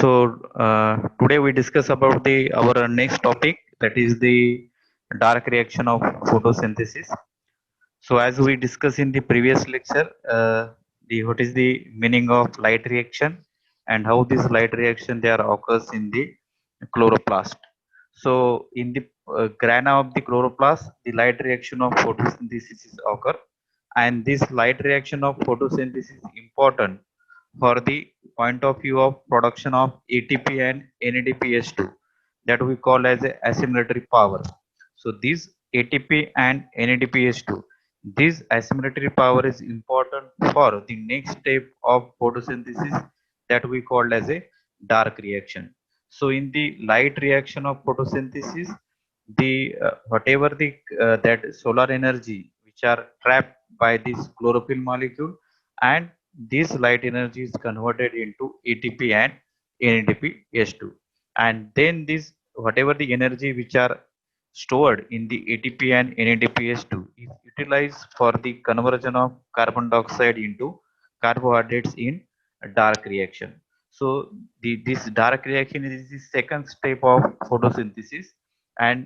Today we discuss about the our next topic, that is the dark reaction of photosynthesis. So as we discussed in the previous lecture, the what is the meaning of light reaction and how this light reaction there occurs in the chloroplast. So in the grana of the chloroplast, the light reaction of photosynthesis is occur, and this light reaction of photosynthesis is important for the point of view of production of ATP and NADPH2, that we call as a assimilatory power. So this ATP and NADPH2, this assimilatory power is important for the next step of photosynthesis, that we call as a dark reaction. So in the light reaction of photosynthesis, the whatever the that solar energy which are trapped by this chlorophyll molecule, and this light energy is converted into ATP and NADPH2, and then this whatever the energy which are stored in the ATP and NADPH2 is utilized for the conversion of carbon dioxide into carbohydrates in a dark reaction. So this dark reaction is the second step of photosynthesis, and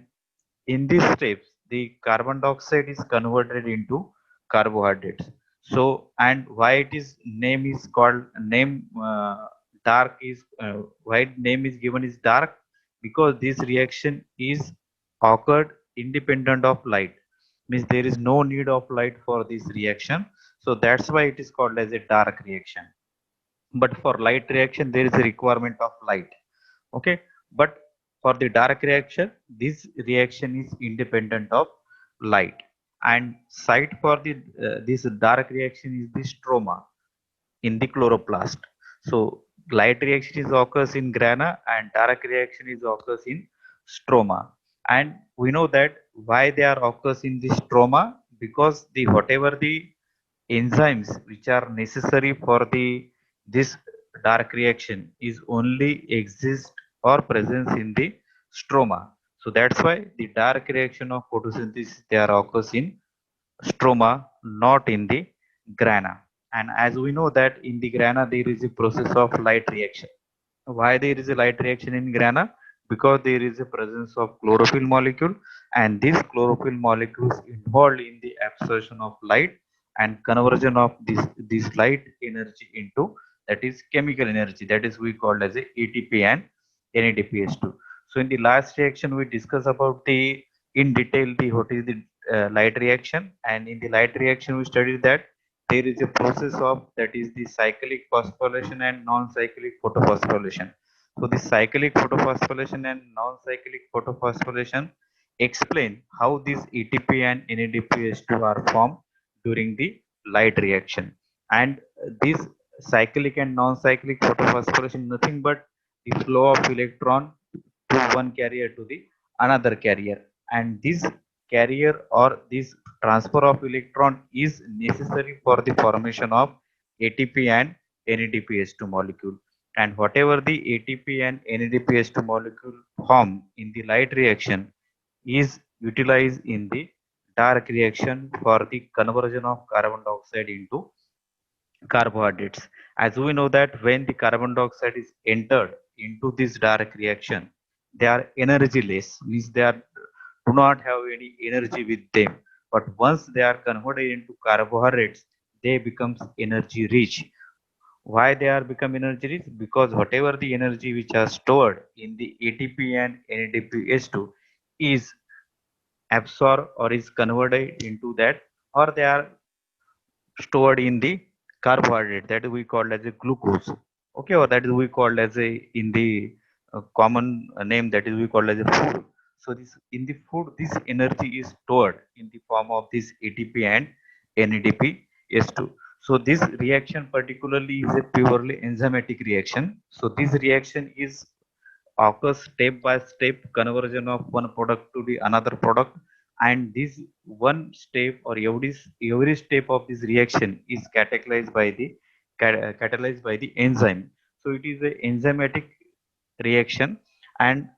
in these steps the carbon dioxide is converted into carbohydrates. So, and why it is name is called name dark is why name is given is dark, because this reaction is occurred independent of light, means there is no need of light for this reaction, so that's why it is called as a dark reaction. But for light reaction there is a requirement of light. Okay, but for the dark reaction, this reaction is independent of light, and site for the this dark reaction is the stroma in the chloroplast. So light reaction is occurs in grana and dark reaction is occurs in stroma. And we know that why they are occurs in the stroma, because the whatever the enzymes which are necessary for the this dark reaction is only exist or presence in the stroma. So that's why the dark reaction of photosynthesis they are occurs in stroma, not in the grana. And as we know that in the grana there is a process of light reaction. Why there is a light reaction in grana? Because there is a presence of chlorophyll molecule, and these chlorophyll molecules involved in the absorption of light and conversion of this light energy into, that is chemical energy, that is we call as a ATP and NADPH2. So in the last reaction we discuss about the in detail the what is the light reaction, and in the light reaction we studied that there is a process of, that is the cyclic phosphorylation and non-cyclic photophosphorylation. So the cyclic photophosphorylation and non-cyclic photophosphorylation explain how these ATP and NADPH2 are formed during the light reaction. And this cyclic and non-cyclic photophosphorylation nothing but the flow of electron to one carrier to the another carrier, and this carrier or this transfer of electron is necessary for the formation of ATP and NADPH2 molecule. And whatever the ATP and NADPH2 molecule form in the light reaction is utilized in the dark reaction for the conversion of carbon dioxide into carbohydrates. As we know that when the carbon dioxide is entered into this dark reaction, they are energyless, means they are do not have any energy with them. But once they are converted into carbohydrates, they becomes energy rich. Why they are become energy rich? Because whatever the energy which are stored in the ATP and NADPH2 is absorbed or is converted into that, or they are stored in the carbohydrate, that we call as a glucose. Okay, or that is we call as a in the common name, that is we call as a food. So this in the food this energy is stored in the form of this ATP and NADPH2. So this reaction particularly is a purely enzymatic reaction. So this reaction is occurs step by step conversion of one product to the another product, and this one step or every step of this reaction is catalyzed by the enzyme. So it is a enzymatic reaction, and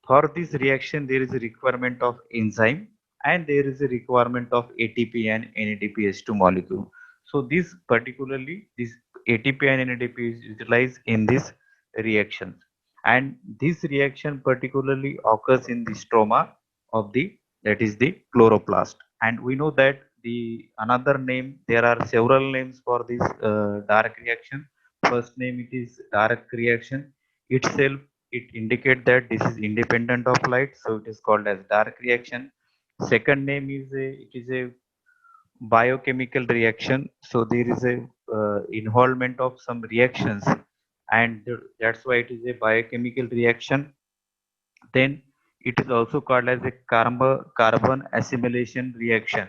for this reaction there is a requirement of enzyme, and there is a requirement of ATP and NADPH2 molecule. So this particularly this ATP and NADP is utilized in this reactions. And this reaction particularly occurs in the stroma of the, that is the chloroplast. And we know that the another name, there are several names for this dark reaction. First name, it is dark reaction itself. It indicate that this is independent of light, so it is called as dark reaction. Second name is it is a biochemical reaction. So there is a involvement of some reactions, and that's why it is a biochemical reaction. Then it is also called as a carbon assimilation reaction.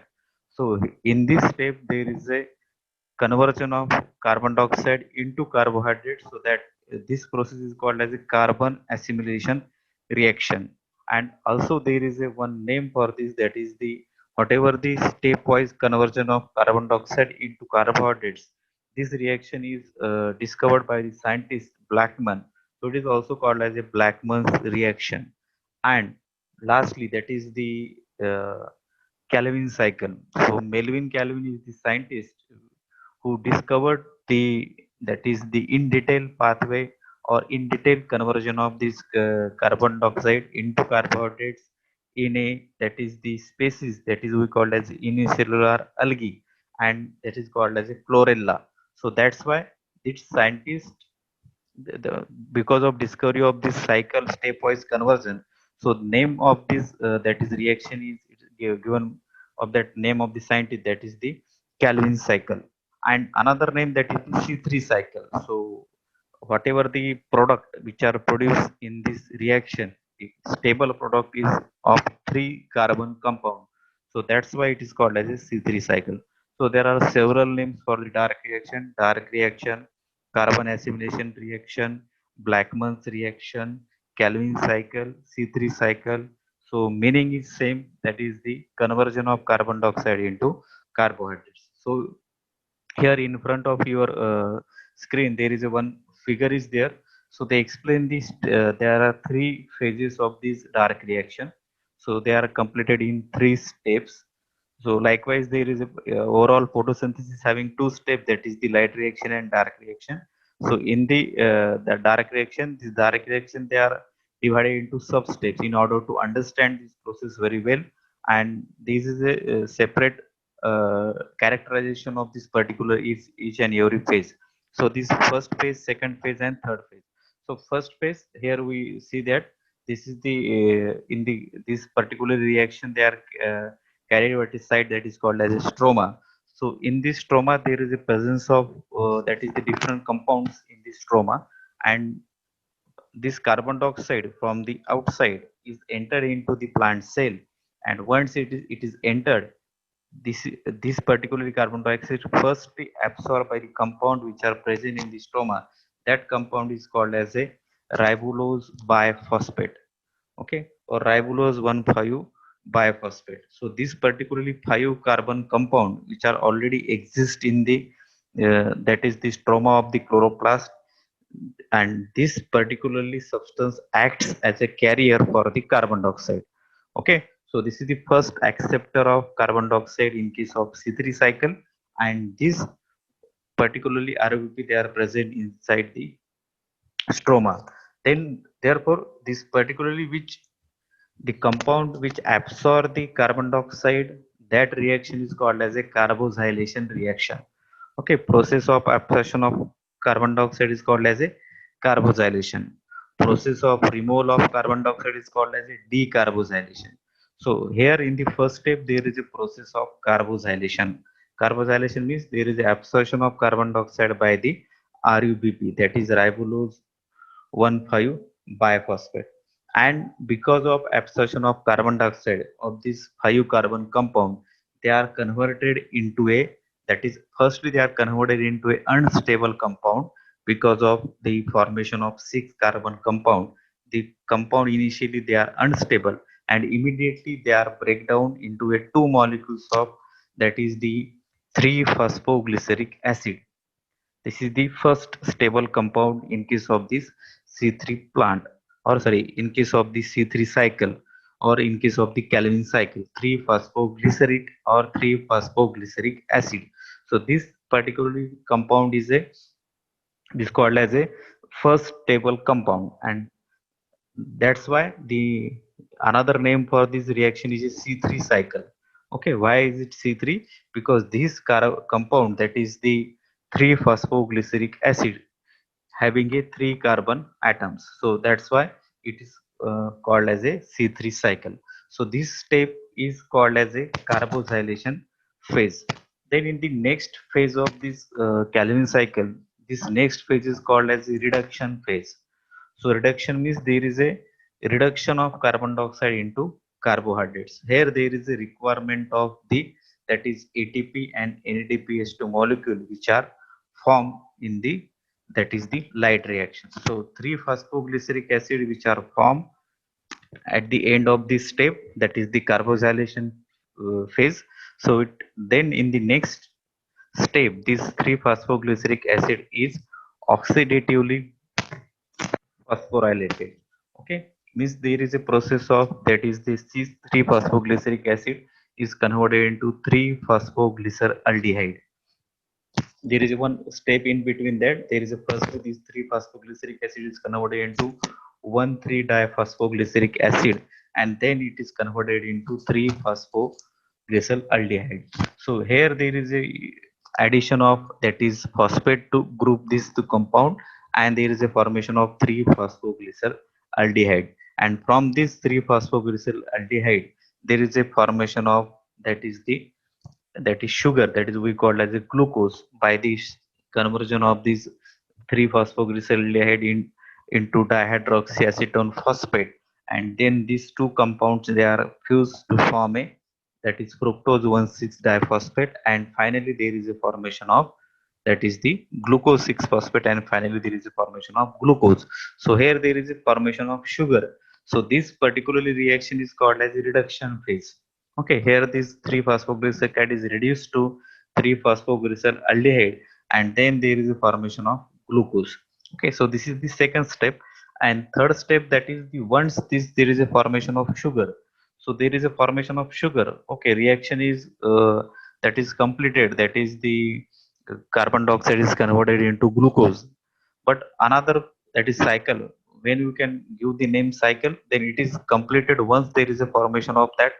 So in this step, there is a conversion of carbon dioxide into carbohydrate, so that this process is called as a carbon assimilation reaction. And also there is a one name for this, that is the whatever the stepwise conversion of carbon dioxide into carbohydrates, this reaction is discovered by the scientist Blackman. So it is also called as a Blackman's reaction. And lastly, that is the Calvin cycle. So Melvin Calvin is the scientist who discovered the, that is the in detail pathway or in detail conversion of this carbon dioxide into carbohydrates in a, that is the species that is we call as unicellular algae, and that is called as a chlorella. So that's why this scientist, because of discovery of this cycle stepwise conversion, so name of this that is reaction is given of that name of the scientist, that is the Calvin cycle. And another name, that is the C3 cycle. So whatever the product which are produced in this reaction, the stable product is of three carbon compound. So that's why it is called as a C3 cycle. So there are several names for the dark reaction, carbon assimilation reaction, Blackman's reaction, Calvin cycle, C3 cycle. So meaning is same, that is the conversion of carbon dioxide into carbohydrates. So here in front of your screen, there is a one figure is there. So they explain this. There are three phases of this dark reaction. So they are completed in three steps. So likewise, there is a overall photosynthesis having two steps, that is the light reaction and dark reaction. So in the dark reaction, this dark reaction, they are divided into sub steps in order to understand this process very well. And this is a, separate characterization of this particular each and every phase. So this first phase, second phase, and third phase. So first phase, here we see that this is the in the this particular reaction, they are carried verticide, that is called as a stroma. So in this stroma, there is a presence of that is the different compounds in this stroma, and this carbon dioxide from the outside is entered into the plant cell. And once it is entered, this this particular carbon dioxide firstly absorbed by the compound which are present in the stroma. That compound is called as a ribulose biphosphate, okay, or ribulose 1,5 biphosphate. So this particularly 5 carbon compound which are already exist in the that is the stroma of the chloroplast, and this particularly substance acts as a carrier for the carbon dioxide. Okay, so this is the first acceptor of carbon dioxide in case of C3 cycle, and this particularly RBP, they are present inside the stroma. Then therefore this particularly which the compound which absorb the carbon dioxide, that reaction is called as a carboxylation reaction. Okay, process of absorption of carbon dioxide is called as a carboxylation. Process of removal of carbon dioxide is called as a decarboxylation. So here in the first step, there is a process of carboxylation. Carboxylation means there is a absorption of carbon dioxide by the RUBP, that is ribulose 1,5 biphosphate. And because of absorption of carbon dioxide of this 5 carbon compound, they are converted into a, that is firstly they are converted into a unstable compound. Because of the formation of 6 carbon compound, the compound initially they are unstable, and immediately they are break down into a two molecules of, that is the 3 phosphoglyceric acid. This is the first stable compound in case of this C3 plant, or sorry, in case of the C3 cycle, or in case of the Calvin cycle, 3-phosphoglyceric or 3-phosphoglyceric acid. So this particularly compound is a, this called as a first stable compound, and that's why the another name for this reaction is a C3 cycle. Okay, why is it C3? Because this compound, that is the 3-phosphoglyceric acid, having a 3 carbon atoms, so that's why it is called as a C3 cycle. So this step is called as a carboxylation phase. Then in the next phase of this Calvin cycle, this next phase is called as the reduction phase. So reduction means there is a reduction of carbon dioxide into carbohydrates. Here there is a requirement of the, that is ATP and NADPH2 molecule, which are formed in the, that is the light reaction. So 3-phosphoglyceric acid which are formed at the end of this step, that is the carboxylation phase. So it, then in the next step, this 3-phosphoglyceric acid is oxidatively phosphorylated. Okay, means there is a process of, that is the 3-phosphoglyceric acid is converted into 3-phosphoglyceraldehyde. There is one step in between that. There is a first, this 3-phosphoglyceric acid is converted into 1,3-diphosphoglyceric acid, and then it is converted into 3-phosphoglyceraldehyde. So here there is a addition of, that is phosphate to group this to compound, and there is a formation of 3-phosphoglyceraldehyde, and from this 3-phosphoglyceraldehyde there is a formation of, that is the, that is sugar, that is we call as a glucose, by this conversion of this 3-phosphoglyceraldehyde into dihydroxyacetone phosphate, and then these two compounds they are fused to form a, that is fructose 1,6 diphosphate, and finally there is a formation of, that is the glucose 6 phosphate, and finally there is a formation of glucose. So here there is a formation of sugar. So this particularly reaction is called as a reduction phase. Okay, here this 3-phosphoglycerate is reduced to 3-phosphoglyceraldehyde, and then there is a formation of glucose. Okay, so this is the second step. And third step, that is the, once this there is a formation of sugar, so there is a formation of sugar. Okay, reaction is that is completed, that is the carbon dioxide is converted into glucose. But another, that is cycle, when you can give the name cycle, then it is completed once there is a formation of that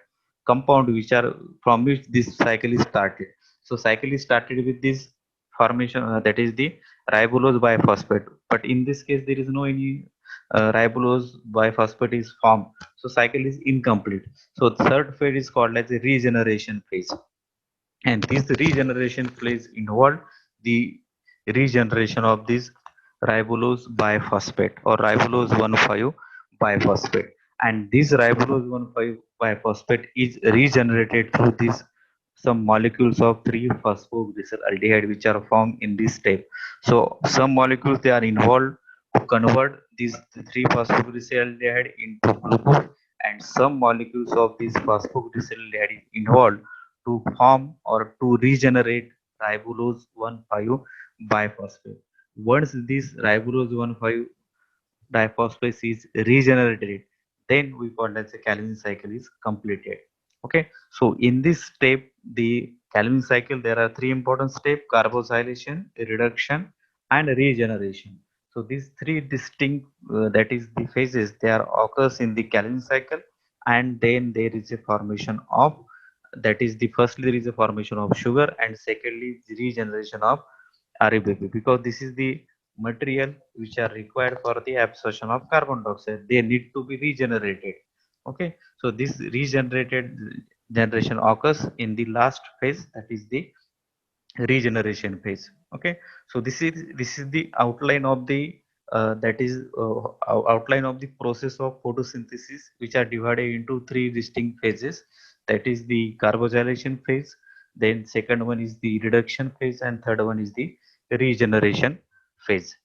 compound which are, from which this cycle is started. So cycle is started with this formation, that is the ribulose biphosphate, but in this case there is no any ribulose biphosphate is formed, so cycle is incomplete. So third phase is called as a regeneration phase, and this regeneration phase involve the regeneration of this ribulose biphosphate or ribulose 1,5 biphosphate, and this ribulose 1,5 biphosphate is regenerated through this some molecules of 3-phosphoglyceraldehyde which are formed in this step. So some molecules they are involved to convert this 3-phosphoglyceraldehyde into glucose, and some molecules of this phosphoglyceraldehyde is involved to form or to regenerate ribulose 1,5 biphosphate. Once this ribulose 1,5 diphosphate is regenerated, then we call as a Calvin cycle is completed. Okay, so in this step, the Calvin cycle, there are three important steps: carboxylation, reduction, and regeneration. So these three distinct, that is the phases, they are occurs in the Calvin cycle, and then there is a formation of, that is the firstly there is a formation of sugar, and secondly the regeneration of RBP, because this is the material which are required for the absorption of carbon dioxide. They need to be regenerated. Okay, so this regenerated generation occurs in the last phase, that is the regeneration phase. Okay, so this is the outline of the that is outline of the process of photosynthesis, which are divided into three distinct phases, that is the carboxylation phase, then second one is the reduction phase, and third one is the regeneration phase.